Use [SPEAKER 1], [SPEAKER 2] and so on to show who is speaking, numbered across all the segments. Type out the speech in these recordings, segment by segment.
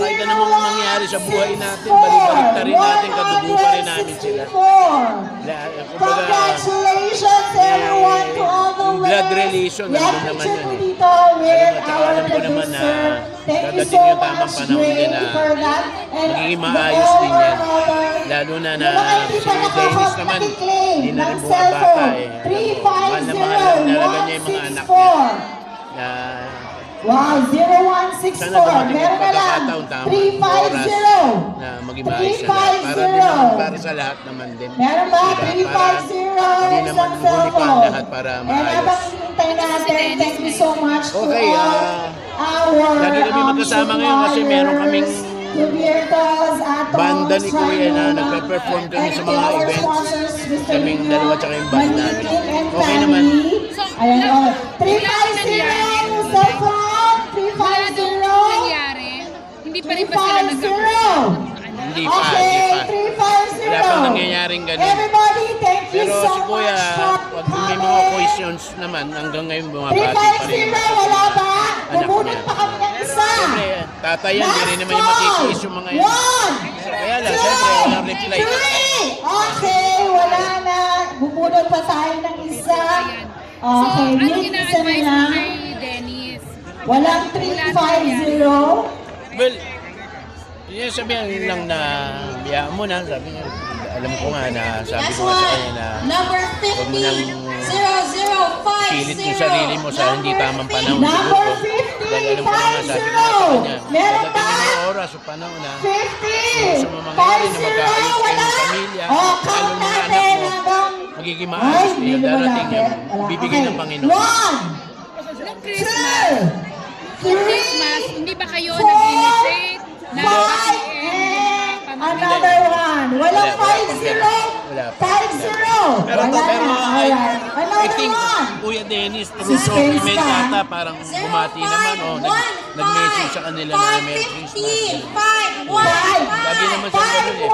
[SPEAKER 1] kahit na namang mangyari sa buhay natin, balik-balik na rin natin, kadugo pa rin namin sila.
[SPEAKER 2] Congratulations everyone to all the way.
[SPEAKER 1] Blood relation, nandun naman yun eh.
[SPEAKER 2] Dito with our
[SPEAKER 1] Alam ko naman na
[SPEAKER 2] producer. Thank you
[SPEAKER 1] dadating
[SPEAKER 2] so
[SPEAKER 1] yung tamang
[SPEAKER 2] much,
[SPEAKER 1] panahon din
[SPEAKER 2] Dre,
[SPEAKER 1] na
[SPEAKER 2] for that. And
[SPEAKER 1] magiging maayos din yan. Lalo na na si Dennis naman, hindi na rin bumabata eh. Mahal na mahal na nalaga niya yung mga anak niya. Na
[SPEAKER 2] Wow, 0164.
[SPEAKER 1] sana dumating yung
[SPEAKER 2] Meron na lang.
[SPEAKER 1] pagkakataon, tamang oras
[SPEAKER 2] 350.
[SPEAKER 1] na maging maayos na lahat. Para din naman, para sa lahat naman din.
[SPEAKER 2] Meron ba?
[SPEAKER 1] Diba? Para
[SPEAKER 2] 350
[SPEAKER 1] hindi
[SPEAKER 2] and
[SPEAKER 1] naman
[SPEAKER 2] some
[SPEAKER 1] huli pa ang
[SPEAKER 2] cellphone.
[SPEAKER 1] lahat para
[SPEAKER 2] And
[SPEAKER 1] maayos.
[SPEAKER 2] habang hinintay natin, thank you so much to
[SPEAKER 1] Okay,
[SPEAKER 2] all our
[SPEAKER 1] lagi kami magkasama ngayon kasi meron kaming banda ni Kuya na nagpe-perform kami sa mga events. Kaming dalawa tsaka yung band namin. Okay naman.
[SPEAKER 2] Ayan o. 350 yung cellphone.
[SPEAKER 3] Wala daw
[SPEAKER 2] 350.
[SPEAKER 3] nangyari. Hindi pa rin ba sila
[SPEAKER 2] 350.
[SPEAKER 3] nagkakaroon?
[SPEAKER 1] Hindi pa,
[SPEAKER 2] Okay,
[SPEAKER 1] hindi pa.
[SPEAKER 2] 350.
[SPEAKER 1] Wala pang nangyayaring ganun.
[SPEAKER 2] Everybody, thank you
[SPEAKER 1] Pero
[SPEAKER 2] so
[SPEAKER 1] si Kuya,
[SPEAKER 2] much for
[SPEAKER 1] pag may mga
[SPEAKER 2] coming.
[SPEAKER 1] questions naman, hanggang ngayon bumabati pa rin.
[SPEAKER 2] 350, wala ba?
[SPEAKER 1] Anak
[SPEAKER 2] Bubunot
[SPEAKER 1] niya.
[SPEAKER 2] pa kami ng isa.
[SPEAKER 1] Siyempre, tatay yan, hindi rin naman yung makikiis yung mga yan.
[SPEAKER 2] One,
[SPEAKER 1] Kaya lang, siyempre, walang reply.
[SPEAKER 2] three. Okay, wala na. Bubunot pa tayo ng isa.
[SPEAKER 3] So,
[SPEAKER 2] Okay,
[SPEAKER 3] ano
[SPEAKER 2] yung isa na
[SPEAKER 3] ina-advise mo
[SPEAKER 2] lang.
[SPEAKER 3] kay Dennis?
[SPEAKER 2] Walang 350.
[SPEAKER 1] Well, yun sabihan lang na biyaan mo na, sabi niya, alam ko nga na, sabi ko nga sa kanya na
[SPEAKER 2] Number
[SPEAKER 1] huwag mo nang
[SPEAKER 2] 50.
[SPEAKER 1] pilit yung sarili mo sa hindi tamang panahon
[SPEAKER 2] Number
[SPEAKER 1] siguro. Dahil alam ko na nga, sabi ko nga sa kanya,
[SPEAKER 2] Meron ba?
[SPEAKER 1] dadating yung oras o panahon na
[SPEAKER 2] 50.
[SPEAKER 1] gusto mo mangyari na magkaayos kayo ng pamilya,
[SPEAKER 2] Oh,
[SPEAKER 1] lalo
[SPEAKER 2] count
[SPEAKER 1] mga anak
[SPEAKER 2] natin
[SPEAKER 1] mo,
[SPEAKER 2] hanggang...
[SPEAKER 1] magiging
[SPEAKER 2] Ay,
[SPEAKER 1] maayos
[SPEAKER 2] hindi
[SPEAKER 1] kayo,
[SPEAKER 2] naman
[SPEAKER 1] darating
[SPEAKER 2] natin.
[SPEAKER 1] yan,
[SPEAKER 2] Wala.
[SPEAKER 1] bibigay
[SPEAKER 2] Okay.
[SPEAKER 1] ng Panginoon.
[SPEAKER 2] One,
[SPEAKER 3] Nung
[SPEAKER 2] two,
[SPEAKER 3] Christmas,
[SPEAKER 2] three,
[SPEAKER 3] hindi ba kayo
[SPEAKER 2] four,
[SPEAKER 3] nag-initiate na
[SPEAKER 2] five, and another one. Walang
[SPEAKER 1] Wala pa.
[SPEAKER 2] 50.
[SPEAKER 1] Wala pa.
[SPEAKER 2] 50.
[SPEAKER 1] Pero,
[SPEAKER 2] Wala
[SPEAKER 1] pero
[SPEAKER 2] na.
[SPEAKER 1] I
[SPEAKER 2] Alright. Another
[SPEAKER 1] think
[SPEAKER 2] one.
[SPEAKER 1] Kuya Dennis,
[SPEAKER 2] Si
[SPEAKER 1] through
[SPEAKER 2] Space
[SPEAKER 1] compliment
[SPEAKER 2] ka.
[SPEAKER 1] yata, parang bumati naman, nag-message sa kanila na Merry Christmas. Lagi naman siya ganun eh.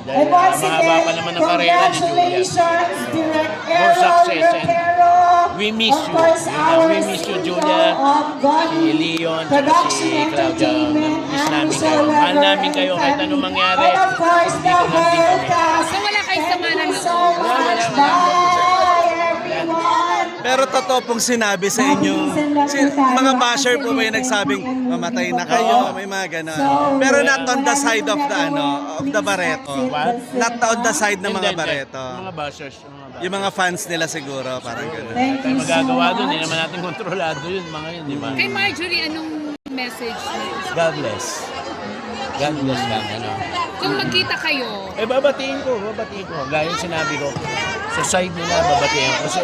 [SPEAKER 1] Dahil
[SPEAKER 2] And once
[SPEAKER 1] mahaba
[SPEAKER 2] again,
[SPEAKER 1] pa naman ang karera ni Julia.
[SPEAKER 2] congratulations, Direct
[SPEAKER 1] More
[SPEAKER 2] Ero,
[SPEAKER 1] success
[SPEAKER 2] Direct
[SPEAKER 1] and
[SPEAKER 2] Ero.
[SPEAKER 1] we miss
[SPEAKER 2] Of
[SPEAKER 1] you.
[SPEAKER 2] course,
[SPEAKER 1] Yun na,
[SPEAKER 2] our
[SPEAKER 1] we miss you,
[SPEAKER 2] CEO
[SPEAKER 1] Julia.
[SPEAKER 2] of Gandhi
[SPEAKER 1] Si Leon, tsaka
[SPEAKER 2] Production
[SPEAKER 1] si Claudia.
[SPEAKER 2] Entertainment,
[SPEAKER 1] Miss
[SPEAKER 2] and
[SPEAKER 1] namin
[SPEAKER 2] Miss
[SPEAKER 1] kayo. Mahal
[SPEAKER 2] Oliver
[SPEAKER 1] namin kayo
[SPEAKER 2] and
[SPEAKER 1] kahit
[SPEAKER 2] family.
[SPEAKER 1] anong mangyari.
[SPEAKER 2] And of course, the
[SPEAKER 1] Dito lang din
[SPEAKER 2] whole
[SPEAKER 1] kami.
[SPEAKER 2] cast.
[SPEAKER 3] So, wala kayo sama
[SPEAKER 2] Thank
[SPEAKER 3] ng
[SPEAKER 2] you so
[SPEAKER 3] loob?
[SPEAKER 2] much.
[SPEAKER 1] Wala.
[SPEAKER 2] Bye, everyone.
[SPEAKER 4] Pero totoo pong sinabi sa inyo, mga basher po may nagsabing mamatay na kayo, may mga gano'n. Pero not on the side of the of the Barreto. Not on the side ng mga
[SPEAKER 1] Hindi,
[SPEAKER 4] Barreto.
[SPEAKER 1] Mga bashers.
[SPEAKER 4] Yung mga fans nila siguro, parang gano'n.
[SPEAKER 2] Thank
[SPEAKER 1] Tayo
[SPEAKER 2] you so
[SPEAKER 1] magagawa doon, hindi
[SPEAKER 2] much.
[SPEAKER 1] naman natin kontrolado yun, mga yun, di ba?
[SPEAKER 3] Kay Marjorie, anong message mo?
[SPEAKER 1] God bless. God bless lang, ano.
[SPEAKER 3] Kung magkita kayo,
[SPEAKER 1] Babatiin ko. Gaya yung sinabi ko, sa side nila, babatiin ko. Kasi,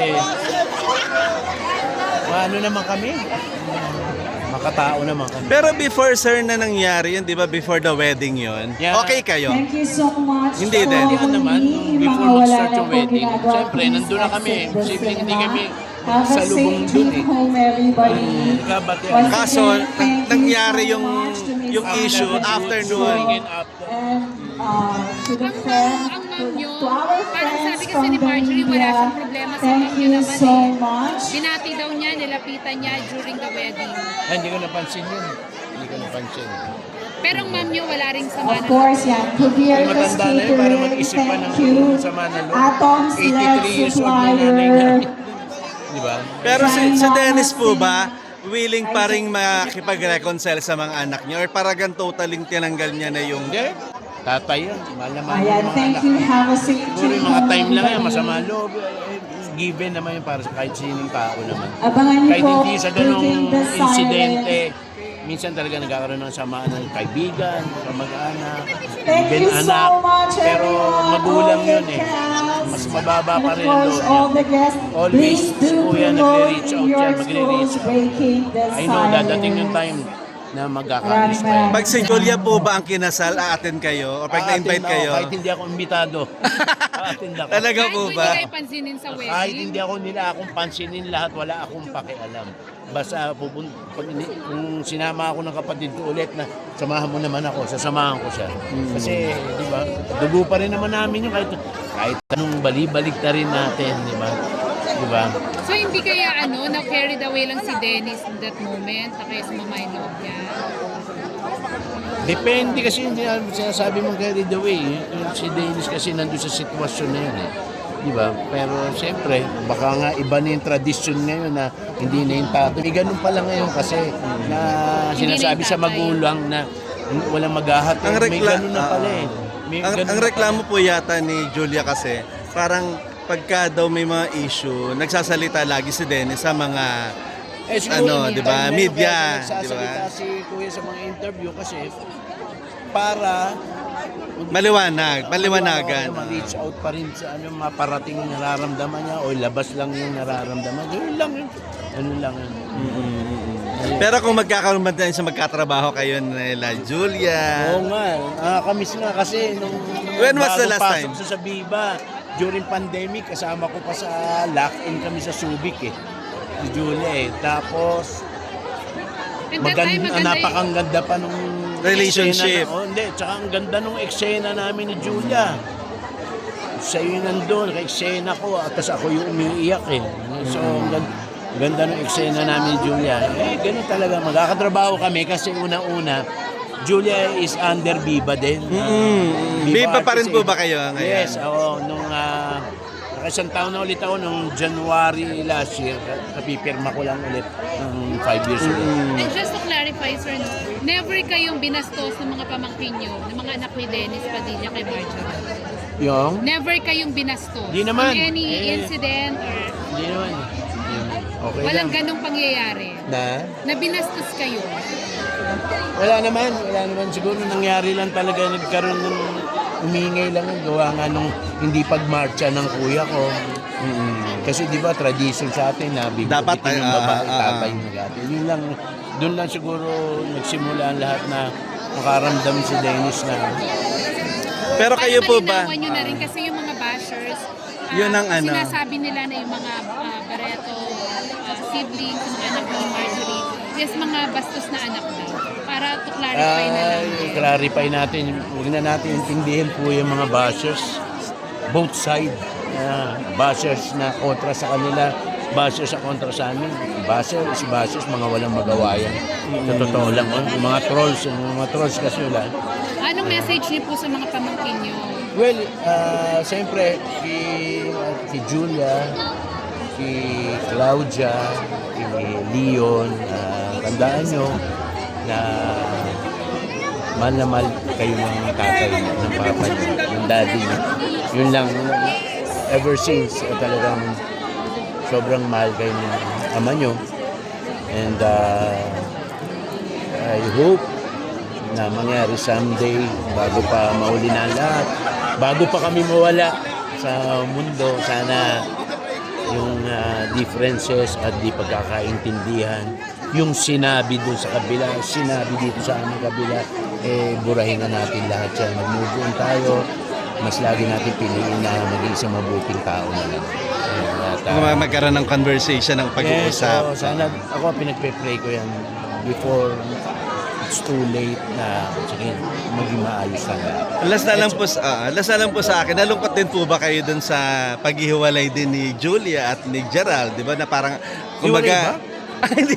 [SPEAKER 1] ano naman kami? Makatao naman kami.
[SPEAKER 4] Pero before sir na nangyari yun, di ba before the wedding yun,
[SPEAKER 1] Yeah.
[SPEAKER 4] okay kayo?
[SPEAKER 2] Thank you so much.
[SPEAKER 4] Hindi din.
[SPEAKER 1] Hindi ko naman, nung before mag-start yung wedding, siyempre, nandun na kami. Siyempre, hindi kami sa lubong dun eh.
[SPEAKER 2] Home, everybody.
[SPEAKER 1] Nagkabatian.
[SPEAKER 4] Kaso, nangyari yung issue after noon.
[SPEAKER 2] And to the friends,
[SPEAKER 3] ang mom nyo,
[SPEAKER 2] to our
[SPEAKER 3] parang
[SPEAKER 2] friends
[SPEAKER 3] sabi kasi
[SPEAKER 2] from
[SPEAKER 3] ni
[SPEAKER 2] the
[SPEAKER 3] Marjorie, wala siyang
[SPEAKER 2] media,
[SPEAKER 3] problema sa
[SPEAKER 2] thank
[SPEAKER 3] mom nyo
[SPEAKER 2] you
[SPEAKER 3] naman
[SPEAKER 2] so
[SPEAKER 3] eh.
[SPEAKER 2] much.
[SPEAKER 3] Binati daw niya, nilapitan niya during the wedding.
[SPEAKER 1] Ay, hindi ko napansin yun. Hindi ko napansin.
[SPEAKER 3] Pero ang mom nyo, wala ring sama
[SPEAKER 2] Of
[SPEAKER 3] na
[SPEAKER 2] course, yan. Kubir
[SPEAKER 1] Ay, matanda na yun, para mag-isip pa ng sama na loob.
[SPEAKER 2] Atoms
[SPEAKER 1] 83 years old na nanay namin. Di ba?
[SPEAKER 4] Pero si Dennis po ba, willing pa rin makipag-reconcile sa mga anak niya? Or paragang totaling tinanggal niya na yung...
[SPEAKER 1] Hindi. Tatay yan. Mahal na mahal
[SPEAKER 2] Ayan,
[SPEAKER 1] yung mga
[SPEAKER 2] thank
[SPEAKER 1] anak.
[SPEAKER 2] you. Have a safe
[SPEAKER 1] Siguro
[SPEAKER 2] trip
[SPEAKER 1] yung mga
[SPEAKER 2] home,
[SPEAKER 1] time lang yan,
[SPEAKER 2] everybody.
[SPEAKER 1] masama loob. Given naman yun para sa kahit sinong tao naman.
[SPEAKER 2] Abangan niyo
[SPEAKER 1] Kahit
[SPEAKER 2] po,
[SPEAKER 1] hindi sa ganong
[SPEAKER 2] taking the
[SPEAKER 1] insidente,
[SPEAKER 2] silence.
[SPEAKER 1] minsan talaga nagkakaroon ng samaan ng kaibigan, kamag-anak,
[SPEAKER 2] Thank
[SPEAKER 1] even
[SPEAKER 2] you so
[SPEAKER 1] anak.
[SPEAKER 2] much,
[SPEAKER 1] Pero
[SPEAKER 2] everyone.
[SPEAKER 1] magulang
[SPEAKER 2] All
[SPEAKER 1] yun
[SPEAKER 2] the
[SPEAKER 1] eh.
[SPEAKER 2] cast.
[SPEAKER 1] Mas mababa pa
[SPEAKER 2] And
[SPEAKER 1] rin
[SPEAKER 2] of
[SPEAKER 1] ang
[SPEAKER 2] course,
[SPEAKER 1] loob
[SPEAKER 2] all
[SPEAKER 1] niya.
[SPEAKER 2] the guests,
[SPEAKER 1] Always,
[SPEAKER 2] please
[SPEAKER 1] si
[SPEAKER 2] do
[SPEAKER 1] Kuya
[SPEAKER 2] promote
[SPEAKER 1] nagre-reach
[SPEAKER 2] in
[SPEAKER 1] out
[SPEAKER 2] your
[SPEAKER 1] yan, magre-reach
[SPEAKER 2] schools,
[SPEAKER 1] out.
[SPEAKER 2] breaking the
[SPEAKER 1] I know, dadating yung time na magkakalis pa yan.
[SPEAKER 4] Pag si Julia po ba ang kinasal, aaten kayo? O pag na-invite
[SPEAKER 1] Aatin ako,
[SPEAKER 4] kayo?
[SPEAKER 1] kahit hindi ako imbitado. Aatin ako.
[SPEAKER 4] Talaga
[SPEAKER 3] kahit
[SPEAKER 4] po
[SPEAKER 3] hindi
[SPEAKER 4] ba?
[SPEAKER 3] kayo pansinin sa wedding.
[SPEAKER 1] Kahit hindi ako nila akong pansinin lahat, wala akong pakialam. Basta kung sinama ako ng kapatid ko ulit na samahan mo naman ako, sasamahan ko siya. Kasi, di ba, dugo pa rin naman namin yun kahit anong bali-balik na rin natin, di ba? Di ba?
[SPEAKER 3] So hindi kaya na carried away lang si Dennis in that moment na kaya sumama yung loob niya?
[SPEAKER 1] Depende kasi hindi sinasabi mong carried away. Si Dennis kasi nandun sa sitwasyon na yun eh. Di ba? Pero siyempre, baka nga iba na yung tradisyon ngayon na hindi na yung tatay. May ganun pala ngayon kasi na
[SPEAKER 3] Hindi na
[SPEAKER 1] sinasabi
[SPEAKER 3] yung
[SPEAKER 1] sa
[SPEAKER 3] tatay.
[SPEAKER 1] magulang na walang maghahat.
[SPEAKER 4] Ang
[SPEAKER 1] May ganun na pala eh. May
[SPEAKER 4] Ang
[SPEAKER 1] ganun na
[SPEAKER 4] reklamo po yata ni Julia kasi, parang pagka daw may mga issue, nagsasalita lagi si Dennis sa mga
[SPEAKER 1] siguro,
[SPEAKER 4] di ba,
[SPEAKER 1] time na yun,
[SPEAKER 4] media,
[SPEAKER 1] kaya
[SPEAKER 4] di
[SPEAKER 1] nagsasalita
[SPEAKER 4] ba?
[SPEAKER 1] si Kuya sa mga interview kasi para
[SPEAKER 4] Maliwanagan.
[SPEAKER 1] Ma-reach out pa rin sa maparating yung nararamdaman niya o labas lang yung nararamdaman. Yun lang yun. Ano lang yun.
[SPEAKER 4] Pero kung magkakaroon ba tayo sa magkatrabaho kayo nila Julia?
[SPEAKER 1] Oo nga. Nakakamiss nga kasi nung
[SPEAKER 4] When was the
[SPEAKER 1] bago
[SPEAKER 4] last
[SPEAKER 1] pasok
[SPEAKER 4] time?
[SPEAKER 1] sa Viva, during pandemic, kasama ko pa sa lock-in kami sa Subic eh. Si Julia eh. Tapos,
[SPEAKER 3] And that time, maganda
[SPEAKER 1] napakaganda pa nung
[SPEAKER 4] Relationship.
[SPEAKER 1] eksena hindi, tsaka ang ganda nung eksena namin ni Julia. Siya yung nandun, ka-eksena ko, at tas ako yung umiiyak eh. So, ang ganda nung eksena namin ni Julia. Ganun talaga, magkakatrabaho kami kasi una-una, Julia is under Viva din.
[SPEAKER 4] Viva pa rin
[SPEAKER 1] Artist
[SPEAKER 4] po
[SPEAKER 1] eh.
[SPEAKER 4] ba kayo ngayon?
[SPEAKER 1] Yes, oo. Nung isang taon na ulit ako, nung January last year, napipirma ko lang ulit ng 5 years ulit.
[SPEAKER 3] And just to clarify, sir, never kayong binastos ng mga pamangkin nyo, ng mga anak ni Dennis Padilla kay Marjorie?
[SPEAKER 1] Yung?
[SPEAKER 3] Never kayong binastos?
[SPEAKER 1] Di naman.
[SPEAKER 3] On any incident or
[SPEAKER 1] Hindi naman. Okay
[SPEAKER 3] walang
[SPEAKER 1] lang.
[SPEAKER 3] ganong pangyayari? Na binastos kayo?
[SPEAKER 1] Wala naman. Siguro nangyari lang talaga, nagkaroon ng umingay lang ang gawa nga nung hindi pagmarcha ng kuya ko. Kasi di ba tradition sa atin na
[SPEAKER 4] Dapat,
[SPEAKER 1] bigyan ng babae, tatay yung nag-ate. Yun lang, doon lang siguro nagsimula ang lahat na makaramdam si Dennis na
[SPEAKER 4] Pero kayo po ba?
[SPEAKER 3] Malinawan nyo na rin kasi yung mga bashers,
[SPEAKER 4] Yun ang ano.
[SPEAKER 3] sinasabi nila na yung mga Barreto siblings, mga anak ni Marjorie, yes, mga bastos na anak daw. Para to clarify na lang.
[SPEAKER 1] clarify natin, huwag na natin intindihin po yung mga bashers. Both side. Bashers na kontra sa kanila, bashers sa kontra sa amin. Bashers, mga walang magawa yan. Sa totoo lang, yung mga trolls kasi wala.
[SPEAKER 3] Anong message niyo po sa mga pamangkin niyo?
[SPEAKER 1] Well, siyempre, si Julia, si Claudia, si Leon, tandaan nyo na mahal kayo ng tatay, ng papa niyo, ng daddy niyo. Yun lang, ever since, talagang sobrang mahal kayo ng ama niyo. And I hope na mangyari someday bago pa mauli na ang lahat. Bago pa kami mawala sa mundo, sana yung differences at di pagkakaintindihan, yung sinabi doon sa kabila, sinabi dito sa aming kabila, burahin na natin lahat yan. Mag-move on tayo, mas lagi natin piliin na maging isang mabuting tao na lang. At,
[SPEAKER 4] Magkaroon ng conversation, ng pag-uusap.
[SPEAKER 1] yes, so, sana ako pinagpe-pray ko yan before it's too late na sige, maging maayos na lahat.
[SPEAKER 4] Last na lang po sa akin, nalungkot din po ba kayo dun sa paghihiwalay din ni Julia at ni Gerald, di ba? Na parang,
[SPEAKER 1] Hiwalay ba?
[SPEAKER 4] Hindi.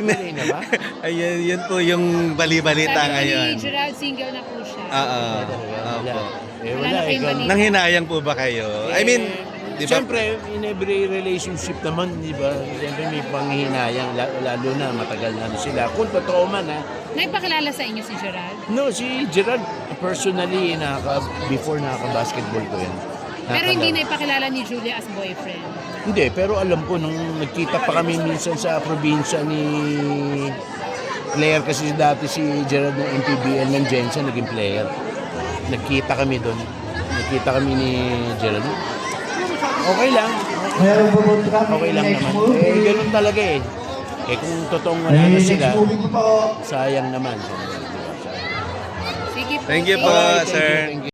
[SPEAKER 1] Hiwalay na ba?
[SPEAKER 4] Ayun, yun po yung bali-balita
[SPEAKER 3] Sabi
[SPEAKER 4] ngayon.
[SPEAKER 3] ni Gerald, single na po siya.
[SPEAKER 1] Wala.
[SPEAKER 3] Wala
[SPEAKER 1] Wala
[SPEAKER 3] na kayong
[SPEAKER 1] ikaw.
[SPEAKER 3] balita.
[SPEAKER 4] Nanghinayang po ba kayo? I mean, di ba?
[SPEAKER 1] Siyempre, in every relationship naman, di ba? Siyempre may panghihinayang, lalo na matagal na sila. Kung totoo man,
[SPEAKER 3] Naipakilala sa inyo si Gerald?
[SPEAKER 1] No, si Gerald, personally, before nakaka-basketball ko yan.
[SPEAKER 3] Pero hindi naipakilala ni Julia as boyfriend.
[SPEAKER 1] Hindi, pero alam ko, nung nagkita pa kami minsan sa probinsya ni player kasi dati si Gerald ng MPBL ng Jensen, naging player. Nagkita kami doon. Nagkita kami ni Gerald. Okay lang. Okay lang naman. Ganun talaga eh. Kung totoong wala na sila, sayang naman.
[SPEAKER 3] Sige po.
[SPEAKER 4] Thank you po,
[SPEAKER 1] Alright,
[SPEAKER 4] sir.
[SPEAKER 1] thank you.